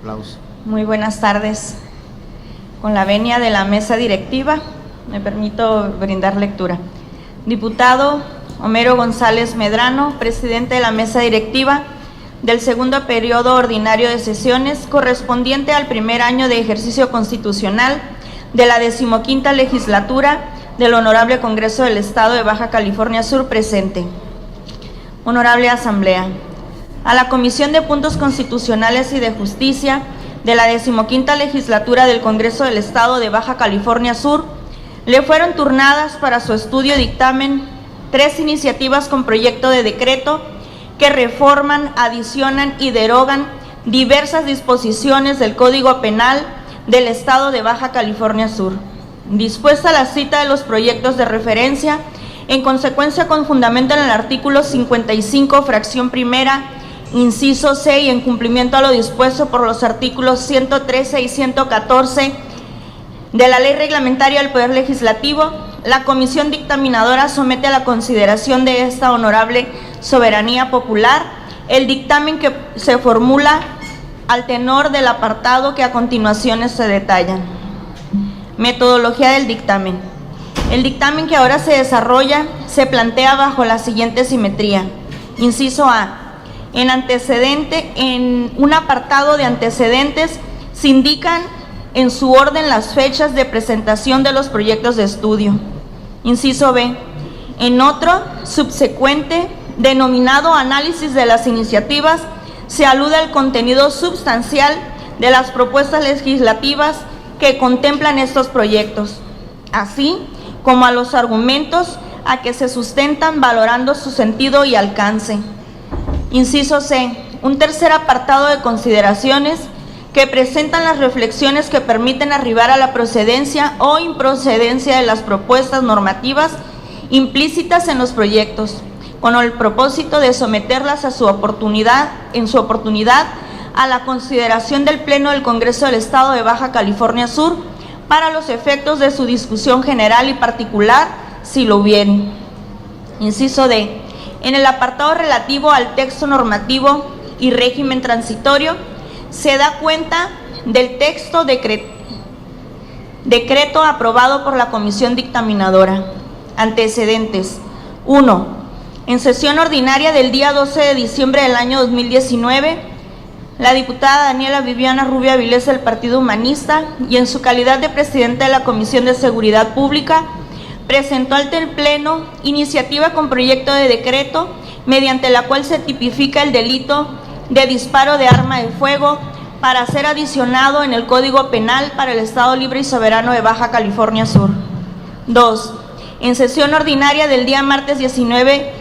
Aplauso. Muy buenas tardes. Con la venia de la mesa directiva, me permito brindar lectura. Diputado Homero González Medrano, presidente de la mesa directiva del segundo periodo ordinario de sesiones correspondiente al primer año de ejercicio constitucional de la 15ª legislatura del Honorable Congreso del Estado de Baja California Sur presente. Honorable Asamblea, a la Comisión de Puntos Constitucionales y de Justicia de la 15ª legislatura del Congreso del Estado de Baja California Sur le fueron turnadas para su estudio y dictamen 3 iniciativas con proyecto de decreto que reforman, adicionan y derogan diversas disposiciones del Código Penal del Estado de Baja California Sur. Dispuesta la cita de los proyectos de referencia, en consecuencia con fundamento en el artículo 55, fracción primera, inciso C, y en cumplimiento a lo dispuesto por los artículos 113 y 114 de la Ley Reglamentaria del Poder Legislativo, la Comisión Dictaminadora somete a la consideración de esta honorable soberanía popular el dictamen que se formula al tenor del apartado que a continuación se detallan. Metodología del dictamen. El dictamen que ahora se desarrolla se plantea bajo la siguiente simetría. Inciso A. En un apartado de antecedentes se indican en su orden las fechas de presentación de los proyectos de estudio. Inciso B. En otro subsecuente, denominado análisis de las iniciativas, se alude al contenido sustancial de las propuestas legislativas que contemplan estos proyectos, así como a los argumentos a que se sustentan, valorando su sentido y alcance. Inciso C. Un tercer apartado de consideraciones que presentan las reflexiones que permiten arribar a la procedencia o improcedencia de las propuestas normativas implícitas en los proyectos, con el propósito de someterlas en su oportunidad a la consideración del Pleno del Congreso del Estado de Baja California Sur para los efectos de su discusión general y particular, si lo hubiere. Inciso D. En el apartado relativo al texto normativo y régimen transitorio, se da cuenta del texto decreto aprobado por la Comisión Dictaminadora. Antecedentes. 1. En sesión ordinaria del día 12 de diciembre del año 2019, la diputada Daniela Viviana Rubio Avilés del Partido Humanista, y en su calidad de presidenta de la Comisión de Seguridad Pública, presentó ante el Pleno iniciativa con proyecto de decreto mediante la cual se tipifica el delito de disparo de arma de fuego para ser adicionado en el Código Penal para el Estado Libre y Soberano de Baja California Sur. 2. En sesión ordinaria del día martes 19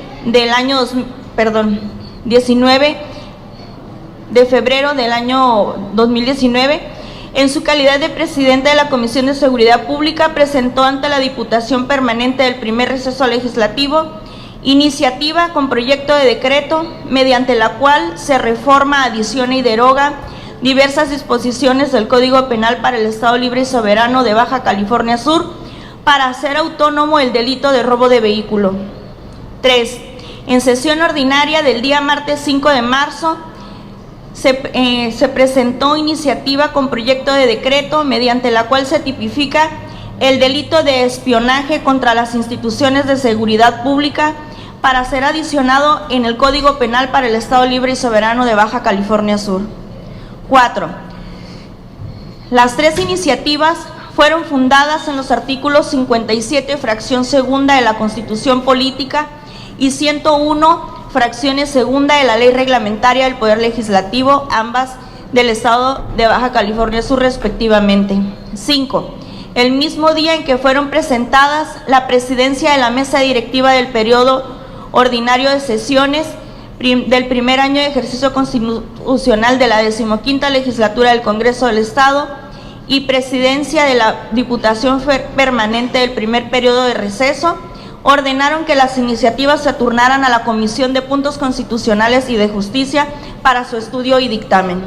de febrero del año 2019, en su calidad de presidenta de la Comisión de Seguridad Pública, presentó ante la Diputación Permanente del primer receso legislativo iniciativa con proyecto de decreto mediante la cual se reforma, adiciona y deroga diversas disposiciones del Código Penal para el Estado Libre y Soberano de Baja California Sur para hacer autónomo el delito de robo de vehículo. 3. En sesión ordinaria del día martes 5 de marzo, se presentó iniciativa con proyecto de decreto mediante la cual se tipifica el delito de espionaje contra las instituciones de seguridad pública para ser adicionado en el Código Penal para el Estado Libre y Soberano de Baja California Sur. 4. Las 3 iniciativas fueron fundadas en los artículos 57, fracción segunda de la Constitución Política y 101, fracciones segunda de la Ley Reglamentaria del Poder Legislativo, ambas del Estado de Baja California Sur respectivamente. 5. El mismo día en que fueron presentadas, la presidencia de la mesa directiva del periodo ordinario de sesiones del primer año de ejercicio constitucional de la 15ª legislatura del Congreso del Estado y presidencia de la Diputación Permanente del primer periodo de receso ordenaron que las iniciativas se turnaran a la Comisión de Puntos Constitucionales y de Justicia para su estudio y dictamen.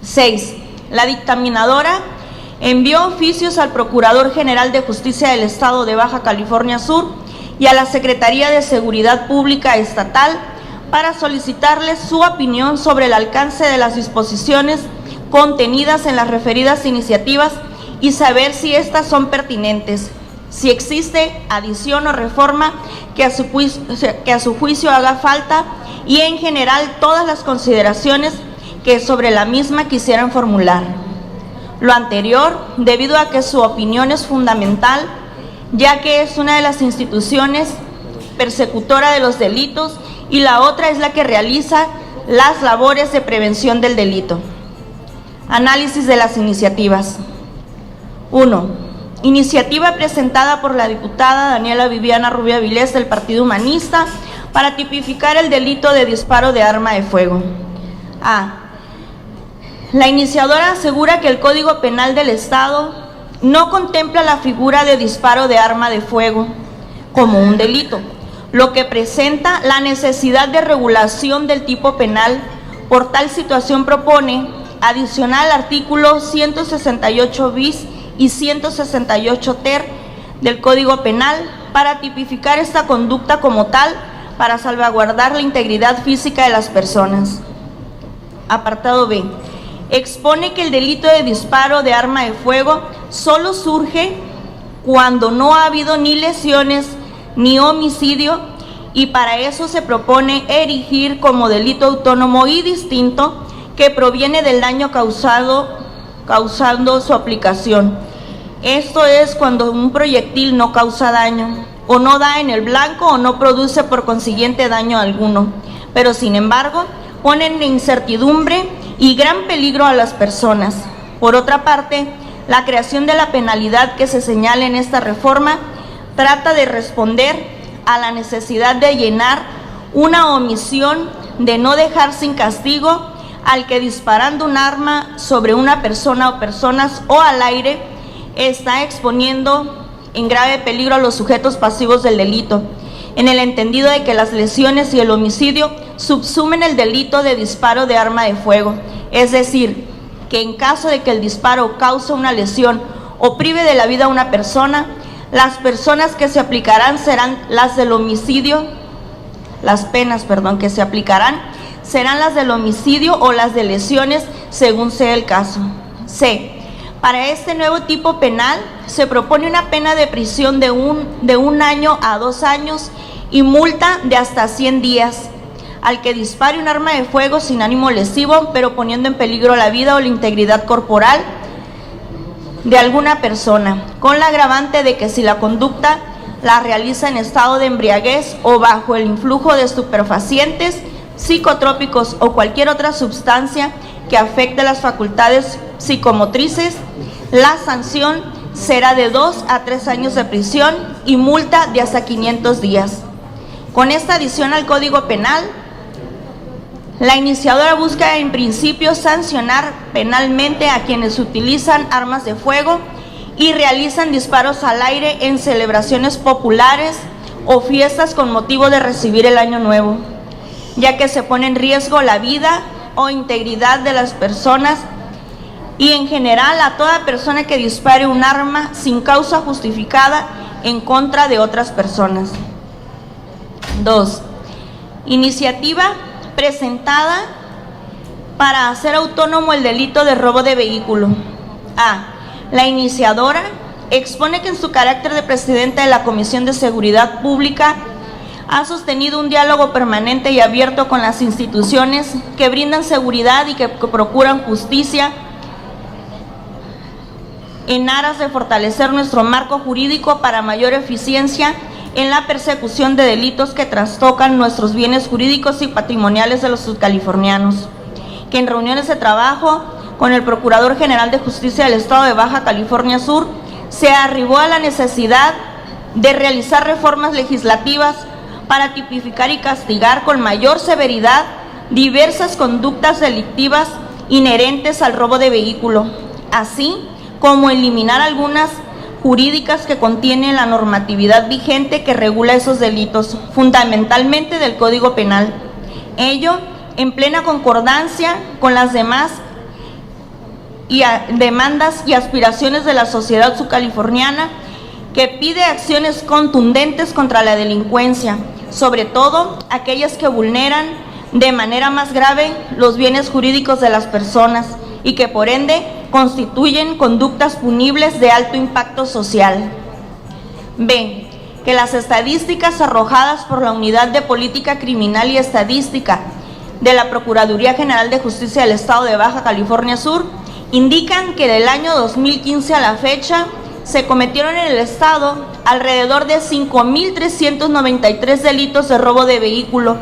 6. La dictaminadora envió oficios al Procurador General de Justicia del Estado de Baja California Sur y a la Secretaría de Seguridad Pública Estatal para solicitarles su opinión sobre el alcance de las disposiciones contenidas en las referidas iniciativas y saber si éstas son pertinentes, si existe adición o reforma que a su juicio haga falta y en general todas las consideraciones que sobre la misma quisieran formular. Lo anterior, debido a que su opinión es fundamental, ya que es una de las instituciones persecutora de los delitos y la otra es la que realiza las labores de prevención del delito. Análisis de las iniciativas. 1. Iniciativa presentada por la diputada Daniela Viviana Rubio Avilés del Partido Humanista para tipificar el delito de disparo de arma de fuego. A. La iniciadora asegura que el Código Penal del Estado no contempla la figura de disparo de arma de fuego como un delito, lo que presenta la necesidad de regulación del tipo penal. Por tal situación propone adicionar al artículo 168 bis y 168 ter del Código Penal para tipificar esta conducta como tal para salvaguardar la integridad física de las personas. Apartado B. Expone que el delito de disparo de arma de fuego solo surge cuando no ha habido ni lesiones ni homicidio y para eso se propone erigir como delito autónomo y distinto que proviene del daño causando su aplicación. Esto es cuando un proyectil no causa daño o no da en el blanco o no produce por consiguiente daño alguno, pero sin embargo ponen en incertidumbre y gran peligro a las personas. Por otra parte, la creación de la penalidad que se señala en esta reforma trata de responder a la necesidad de llenar una omisión de no dejar sin castigo al que disparando un arma sobre una persona o personas o al aire está exponiendo en grave peligro a los sujetos pasivos del delito, en el entendido de que las lesiones y el homicidio subsumen el delito de disparo de arma de fuego, es decir, que en caso de que el disparo cause una lesión o prive de la vida a una persona, las penas que se aplicarán serán las del homicidio o las de lesiones, según sea el caso. C. Para este nuevo tipo penal se propone una pena de prisión de un año a 2 años y multa de hasta 100 días al que dispare un arma de fuego sin ánimo lesivo, pero poniendo en peligro la vida o la integridad corporal de alguna persona, con la agravante de que si la conducta la realiza en estado de embriaguez o bajo el influjo de estupefacientes, psicotrópicos o cualquier otra sustancia que afecte las facultades psicomotrices, la sanción será de 2 a 3 años de prisión y multa de hasta 500 días. Con esta adición al Código Penal, la iniciadora busca en principio sancionar penalmente a quienes utilizan armas de fuego y realizan disparos al aire en celebraciones populares o fiestas con motivo de recibir el Año Nuevo, ya que se pone en riesgo la vida o integridad de las personas y en general a toda persona que dispare un arma sin causa justificada en contra de otras personas. 2. Iniciativa presentada para hacer autónomo el delito de robo de vehículo. A. La iniciadora expone que en su carácter de presidenta de la Comisión de Seguridad Pública ha sostenido un diálogo permanente y abierto con las instituciones que brindan seguridad y que procuran justicia en aras de fortalecer nuestro marco jurídico para mayor eficiencia en la persecución de delitos que trastocan nuestros bienes jurídicos y patrimoniales de los subcalifornianos, que en reuniones de trabajo con el Procurador General de Justicia del Estado de Baja California Sur se arribó a la necesidad de realizar reformas legislativas para tipificar y castigar con mayor severidad diversas conductas delictivas inherentes al robo de vehículo, así como eliminar algunas jurídicas que contienen la normatividad vigente que regula esos delitos, fundamentalmente del Código Penal. Ello en plena concordancia con las demás demandas y aspiraciones de la sociedad subcaliforniana, que pide acciones contundentes contra la delincuencia, sobre todo aquellas que vulneran de manera más grave los bienes jurídicos de las personas y que por ende constituyen conductas punibles de alto impacto social. B. Que las estadísticas arrojadas por la Unidad de Política Criminal y Estadística de la Procuraduría General de Justicia del Estado de Baja California Sur indican que del año 2015 a la fecha se cometieron en el Estado alrededor de 5.393 delitos de robo de vehículo,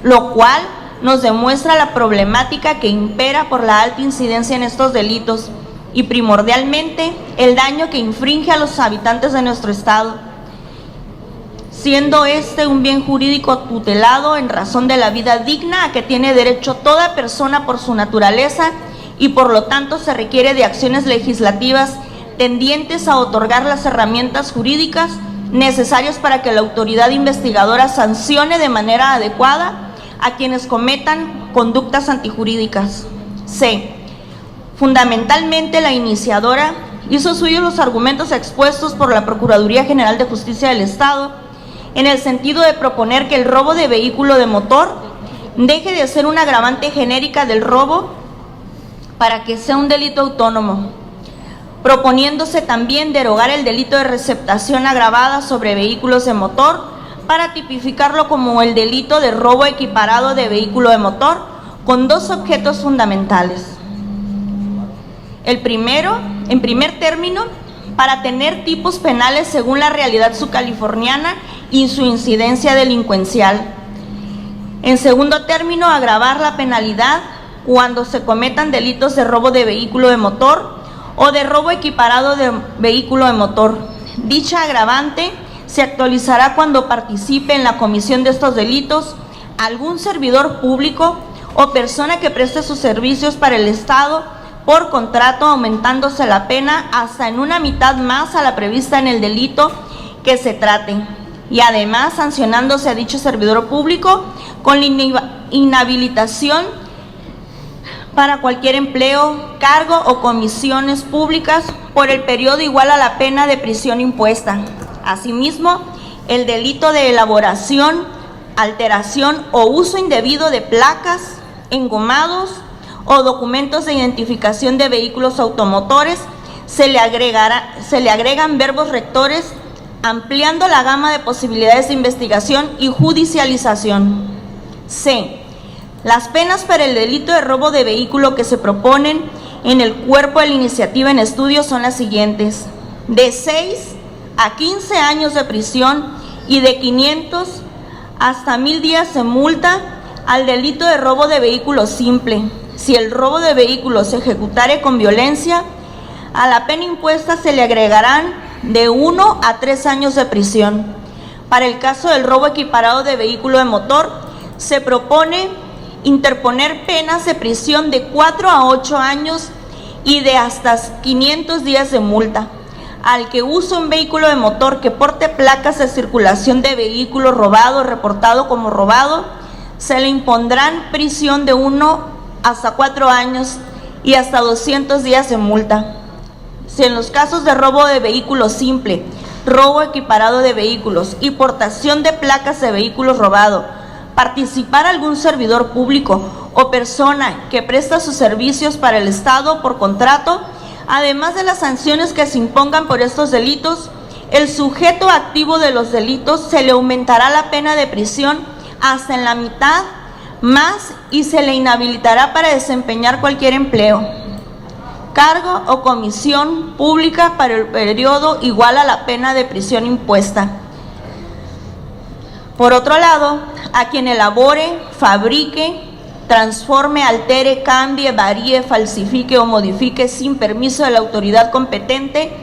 lo cual nos demuestra la problemática que impera por la alta incidencia en estos delitos y primordialmente el daño que infringe a los habitantes de nuestro Estado, siendo este un bien jurídico tutelado en razón de la vida digna a que tiene derecho toda persona por su naturaleza y por lo tanto se requiere de acciones legislativas tendientes a otorgar las herramientas jurídicas necesarias para que la autoridad investigadora sancione de manera adecuada a quienes cometan conductas antijurídicas. C. Fundamentalmente la iniciadora hizo suyos los argumentos expuestos por la Procuraduría General de Justicia del Estado en el sentido de proponer que el robo de vehículo de motor deje de ser una agravante genérica del robo para que sea un delito autónomo, proponiéndose también derogar el delito de receptación agravada sobre vehículos de motor para tipificarlo como el delito de robo equiparado de vehículo de motor con dos objetos fundamentales. El primero, en primer término, para tener tipos penales según la realidad subcaliforniana y su incidencia delincuencial. En segundo término, agravar la penalidad cuando se cometan delitos de robo de vehículo de motor o de robo equiparado de vehículo de motor. Dicha agravante se actualizará cuando participe en la comisión de estos delitos algún servidor público o persona que preste sus servicios para el Estado por contrato, aumentándose la pena hasta en una mitad más a la prevista en el delito que se trate, y además sancionándose a dicho servidor público con la inhabilitación para cualquier empleo, cargo o comisiones públicas por el periodo igual a la pena de prisión impuesta. Asimismo, el delito de elaboración, alteración o uso indebido de placas, engomados o documentos de identificación de vehículos automotores, se le agregan verbos rectores, ampliando la gama de posibilidades de investigación y judicialización. C. Las penas para el delito de robo de vehículo que se proponen en el cuerpo de la iniciativa en estudio son las siguientes: de 6 a 15 años de prisión y de 500 hasta 1,000 días de multa al delito de robo de vehículo simple. Si el robo de vehículo se ejecutare con violencia, a la pena impuesta se le agregarán de 1 a 3 años de prisión. Para el caso del robo equiparado de vehículo de motor, se propone interponer penas de prisión de 4 a 8 años y de hasta 500 días de multa. Al que use un vehículo de motor que porte placas de circulación de vehículo robado o reportado como robado, se le impondrán prisión de 1 hasta 4 años y hasta 200 días de multa. Si en los casos de robo de vehículo simple, robo equiparado de vehículos y portación de placas de vehículos robado, participar algún servidor público o persona que presta sus servicios para el Estado por contrato, además de las sanciones que se impongan por estos delitos, el sujeto activo de los delitos se le aumentará la pena de prisión hasta en la mitad más y se le inhabilitará para desempeñar cualquier empleo, cargo o comisión pública para el periodo igual a la pena de prisión impuesta. Por otro lado, a quien elabore, fabrique, transforme, altere, cambie, varíe, falsifique o modifique sin permiso de la autoridad competente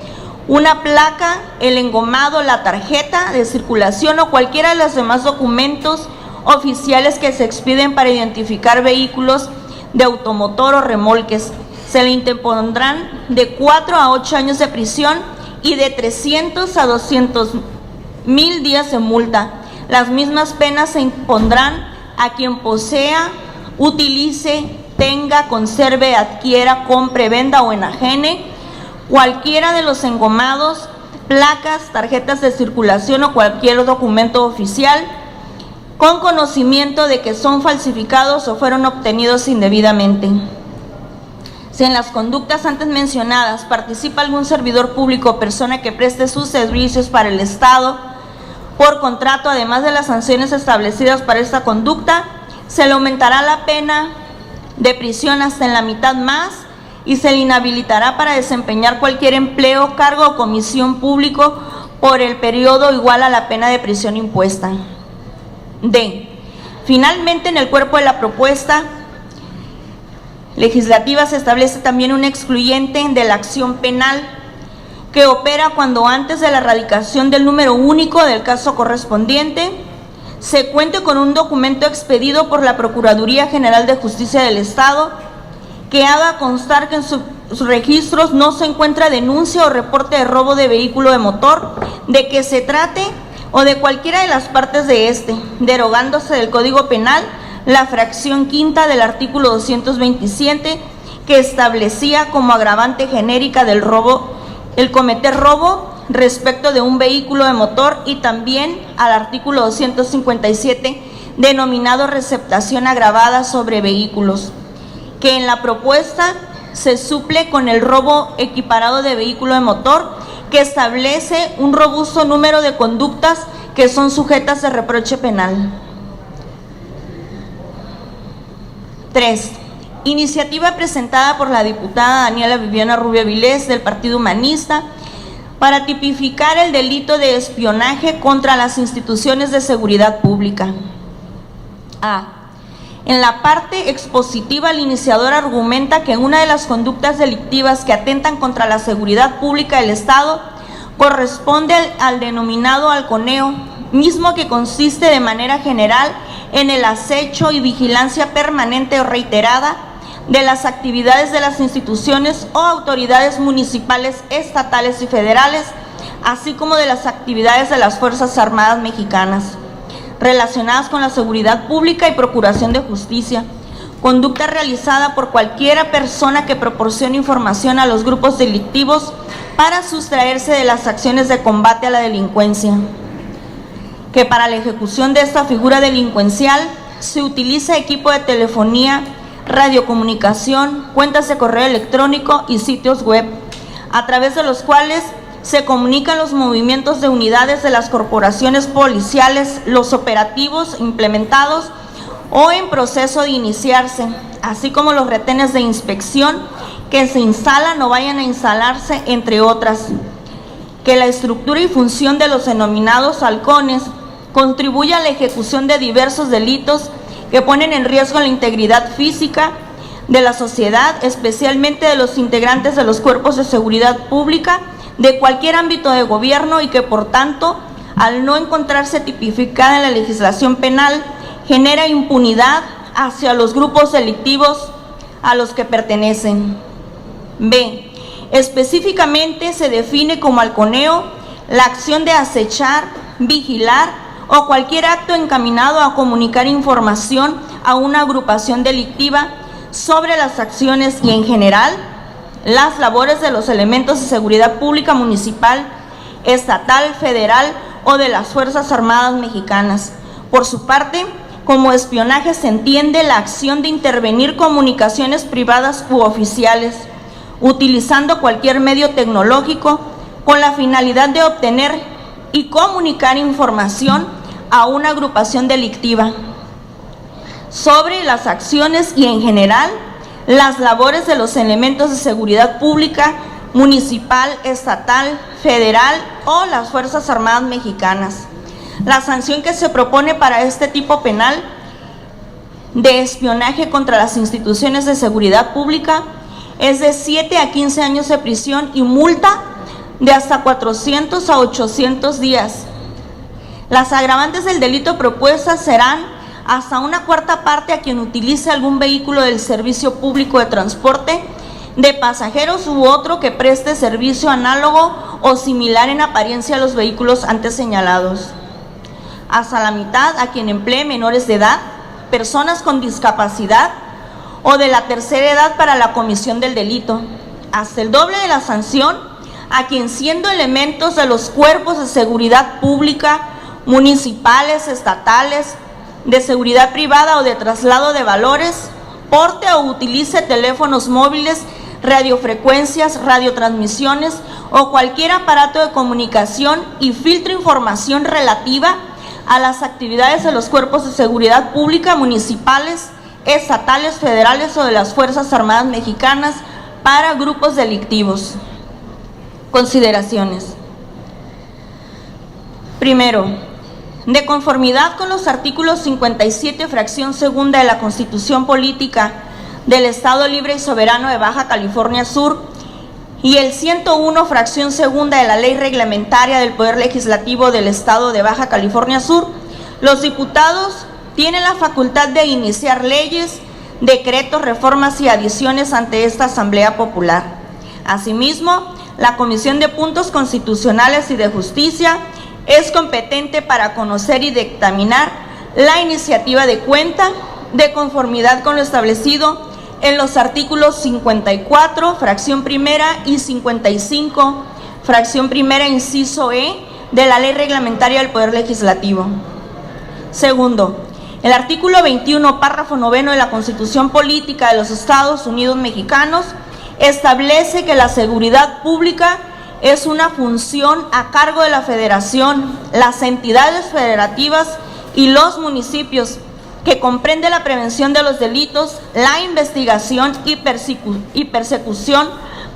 una placa, el engomado, la tarjeta de circulación o cualquiera de los demás documentos oficiales que se expiden para identificar vehículos de automotor o remolques, se le interpondrán de 4 a 8 años de prisión y de 300 a 200,000 días de multa. Las mismas penas se impondrán a quien posea, utilice, tenga, conserve, adquiera, compre, venda o enajene cualquiera de los engomados, placas, tarjetas de circulación o cualquier documento oficial con conocimiento de que son falsificados o fueron obtenidos indebidamente. Si en las conductas antes mencionadas participa algún servidor público o persona que preste sus servicios para el Estado por contrato, además de las sanciones establecidas para esta conducta, se le aumentará la pena de prisión hasta en la mitad más y se le inhabilitará para desempeñar cualquier empleo, cargo o comisión público por el periodo igual a la pena de prisión impuesta. D. Finalmente, en el cuerpo de la propuesta legislativa se establece también un excluyente de la acción penal que opera cuando antes de la erradicación del número único del caso correspondiente se cuente con un documento expedido por la Procuraduría General de Justicia del Estado que haga constar que en sus registros no se encuentra denuncia o reporte de robo de vehículo de motor, de que se trate o de cualquiera de las partes de este, derogándose del Código Penal la fracción quinta del artículo 227 que establecía como agravante genérica del robo el cometer robo respecto de un vehículo de motor, y también al artículo 257 denominado receptación agravada sobre vehículos, que en la propuesta se suple con el robo equiparado de vehículo de motor, que establece un robusto número de conductas que son sujetas de reproche penal. 3. Iniciativa presentada por la diputada Daniela Viviana Rubio Avilés del Partido Humanista para tipificar el delito de espionaje contra las instituciones de seguridad pública. A. En la parte expositiva, el iniciador argumenta que una de las conductas delictivas que atentan contra la seguridad pública del Estado corresponde al denominado halconeo, mismo que consiste de manera general en el acecho y vigilancia permanente o reiterada de las actividades de las instituciones o autoridades municipales, estatales y federales, así como de las actividades de las Fuerzas Armadas Mexicanas relacionadas con la seguridad pública y procuración de justicia, conducta realizada por cualquiera persona que proporcione información a los grupos delictivos para sustraerse de las acciones de combate a la delincuencia, que para la ejecución de esta figura delincuencial se utiliza equipo de telefonía, radiocomunicación, cuentas de correo electrónico y sitios web, a través de los cuales se comunican los movimientos de unidades de las corporaciones policiales, los operativos implementados o en proceso de iniciarse, así como los retenes de inspección que se instalan o vayan a instalarse, entre otras. Que la estructura y función de los denominados halcones contribuye a la ejecución de diversos delitos que ponen en riesgo la integridad física de la sociedad, especialmente de los integrantes de los cuerpos de seguridad pública de cualquier ámbito de gobierno, y que por tanto, al no encontrarse tipificada en la legislación penal, genera impunidad hacia los grupos delictivos a los que pertenecen. B. Específicamente se define como halconeo la acción de acechar, vigilar o cualquier acto encaminado a comunicar información a una agrupación delictiva sobre las acciones y en general las labores de los elementos de seguridad pública municipal, estatal, federal o de las Fuerzas Armadas Mexicanas. Por su parte, como espionaje se entiende la acción de intervenir comunicaciones privadas u oficiales, utilizando cualquier medio tecnológico con la finalidad de obtener y comunicar información a una agrupación delictiva sobre las acciones y en general las labores de los elementos de seguridad pública, municipal, estatal, federal o las Fuerzas Armadas Mexicanas. La sanción que se propone para este tipo penal de espionaje contra las instituciones de seguridad pública es de 7 a 15 años de prisión y multa de hasta 400 a 800 días. Las agravantes del delito propuestas serán hasta una cuarta parte a quien utilice algún vehículo del servicio público de transporte de pasajeros u otro que preste servicio análogo o similar en apariencia a los vehículos antes señalados. Hasta la mitad a quien emplee menores de edad, personas con discapacidad o de la tercera edad para la comisión del delito. Hasta el doble de la sanción a quien, siendo elementos de los cuerpos de seguridad pública, municipales, estatales, de seguridad privada o de traslado de valores, porte o utilice teléfonos móviles, radiofrecuencias, radiotransmisiones o cualquier aparato de comunicación y filtre información relativa a las actividades de los cuerpos de seguridad pública municipales, estatales, federales o de las Fuerzas Armadas Mexicanas para grupos delictivos. Consideraciones. Primero, de conformidad con los artículos 57, fracción segunda de la Constitución Política del Estado Libre y Soberano de Baja California Sur y el 101, fracción segunda de la Ley Reglamentaria del Poder Legislativo del Estado de Baja California Sur, los diputados tienen la facultad de iniciar leyes, decretos, reformas y adiciones ante esta Asamblea Popular. Asimismo, la Comisión de Puntos Constitucionales y de Justicia es competente para conocer y dictaminar la iniciativa de cuenta de conformidad con lo establecido en los artículos 54, fracción primera y 55, fracción primera, inciso E, de la Ley Reglamentaria del Poder Legislativo. Segundo, el artículo 21, párrafo noveno de la Constitución Política de los Estados Unidos Mexicanos establece que la seguridad pública es una función a cargo de la Federación, las entidades federativas y los municipios, que comprende la prevención de los delitos, la investigación y persecución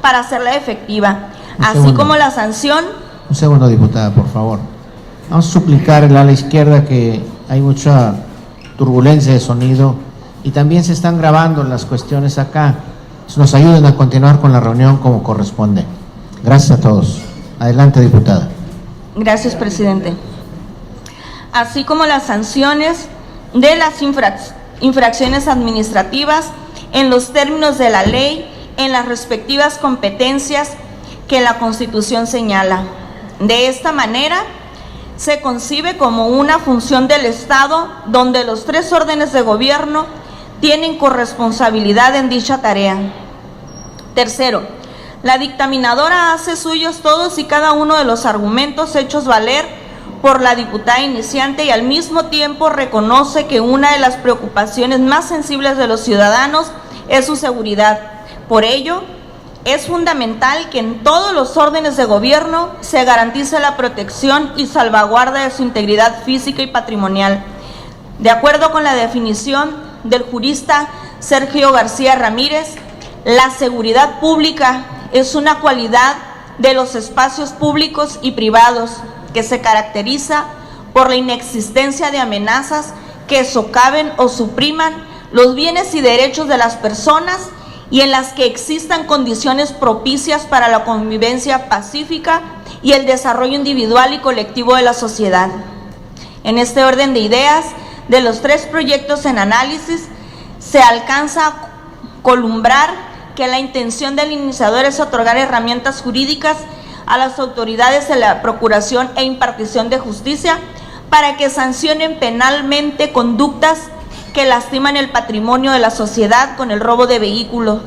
para hacerla efectiva, así como la sanción. Un segundo, diputada, por favor. Vamos a suplicar al ala izquierda, que hay mucha turbulencia de sonido y también se están grabando las cuestiones acá. Nos ayuden a continuar con la reunión como corresponde. Gracias a todos. Adelante, diputada. Gracias, presidente. Así como las sanciones de las infracciones administrativas en los términos de la ley, en las respectivas competencias que la Constitución señala. De esta manera, se concibe como una función del Estado donde los tres órdenes de gobierno tienen corresponsabilidad en dicha tarea. Tercero, la dictaminadora hace suyos todos y cada uno de los argumentos hechos valer por la diputada iniciante y al mismo tiempo reconoce que una de las preocupaciones más sensibles de los ciudadanos es su seguridad. Por ello, es fundamental que en todos los órdenes de gobierno se garantice la protección y salvaguarda de su integridad física y patrimonial. De acuerdo con la definición del jurista Sergio García Ramírez, la seguridad pública es una cualidad de los espacios públicos y privados que se caracteriza por la inexistencia de amenazas que socaven o supriman los bienes y derechos de las personas y en las que existan condiciones propicias para la convivencia pacífica y el desarrollo individual y colectivo de la sociedad. En este orden de ideas, de los tres proyectos en análisis, se alcanza a columbrar que la intención del iniciador es otorgar herramientas jurídicas a las autoridades de la procuración e impartición de justicia para que sancionen penalmente conductas que lastiman el patrimonio de la sociedad con el robo de vehículos,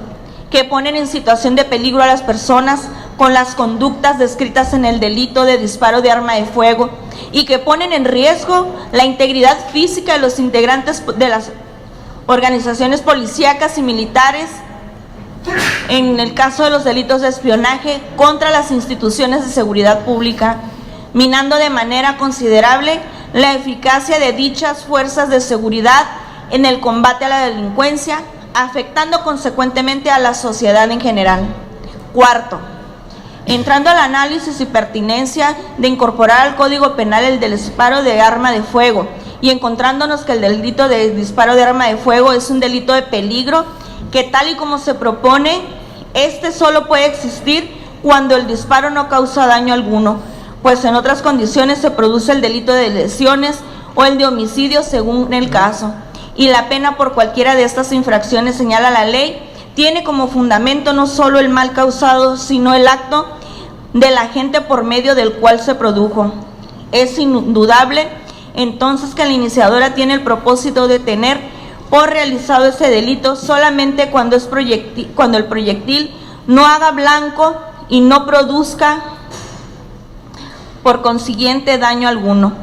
que ponen en situación de peligro a las personas con las conductas descritas en el delito de disparo de arma de fuego y que ponen en riesgo la integridad física de los integrantes de las organizaciones policíacas y militares en el caso de los delitos de espionaje contra las instituciones de seguridad pública, minando de manera considerable la eficacia de dichas fuerzas de seguridad en el combate a la delincuencia, afectando consecuentemente a la sociedad en general. Cuarto, entrando al análisis y pertinencia de incorporar al Código Penal el del disparo de arma de fuego y encontrándonos que el delito de disparo de arma de fuego es un delito de peligro que tal y como se propone, este solo puede existir cuando el disparo no causa daño alguno, pues en otras condiciones se produce el delito de lesiones o el de homicidio según el caso. Y la pena por cualquiera de estas infracciones, señala la ley, tiene como fundamento no solo el mal causado, sino el acto del agente por medio del cual se produjo. Es indudable entonces que la iniciadora tiene el propósito de tener por realizado ese delito solamente cuando el proyectil no haga blanco y no produzca por consiguiente daño alguno.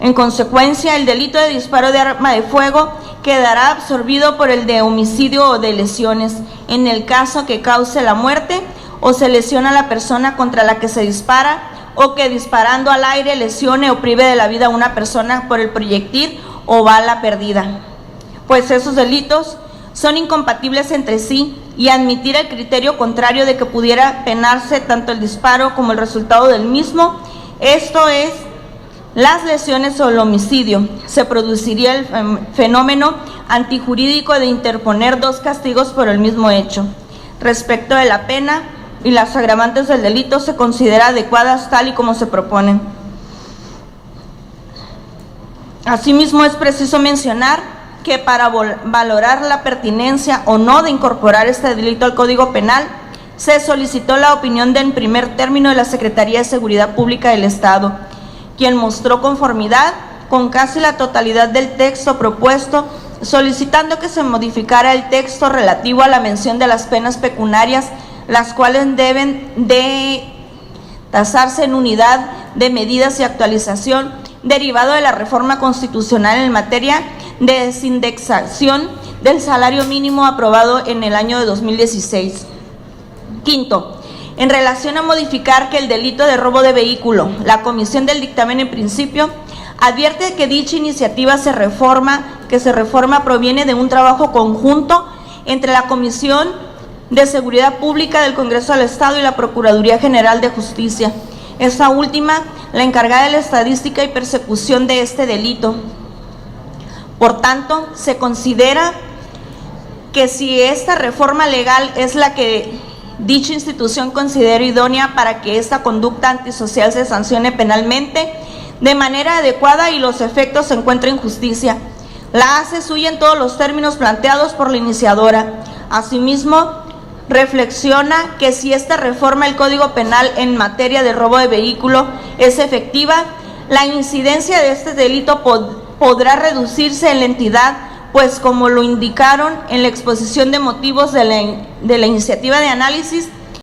En consecuencia, el delito de disparo de arma de fuego quedará absorbido por el de homicidio o de lesiones, en el caso que cause la muerte o se lesiona a la persona contra la que se dispara, o que disparando al aire lesione o prive de la vida a una persona por el proyectil o bala perdida. Pues esos delitos son incompatibles entre sí, y admitir el criterio contrario de que pudiera penarse tanto el disparo como el resultado del mismo, esto es, las lesiones o el homicidio, se produciría el fenómeno antijurídico de interponer dos castigos por el mismo hecho. Respecto de la pena y las agravantes del delito, se considera adecuadas tal y como se proponen. Asimismo, es preciso mencionar que para valorar la pertinencia o no de incorporar este delito al Código Penal, se solicitó la opinión en primer término de la Secretaría de Seguridad Pública del Estado, quien mostró conformidad con casi la totalidad del texto propuesto, solicitando que se modificara el texto relativo a la mención de las penas pecuniarias, las cuales deben de tasarse en unidad de medidas y actualización derivado de la reforma constitucional en materia de desindexación del salario mínimo aprobado en el año de 2016. Quinto, en relación a modificar que el delito de robo de vehículo, la comisión del dictamen en principio advierte que dicha iniciativa que se reforma proviene de un trabajo conjunto entre la Comisión de Seguridad Pública del Congreso del Estado y la Procuraduría General de Justicia, esta última la encargada de la estadística y persecución de este delito. Por tanto, se considera que si esta reforma legal es la que dicha institución considera idónea para que esta conducta antisocial se sancione penalmente de manera adecuada y los efectos se encuentren en justicia, la hace suya en todos los términos planteados por la iniciadora. Asimismo, reflexiona que si esta reforma del Código Penal en materia de robo de vehículo es efectiva, la incidencia de este delito podrá reducirse en la entidad, pues como lo indicaron en la exposición de motivos de la iniciativa de análisis,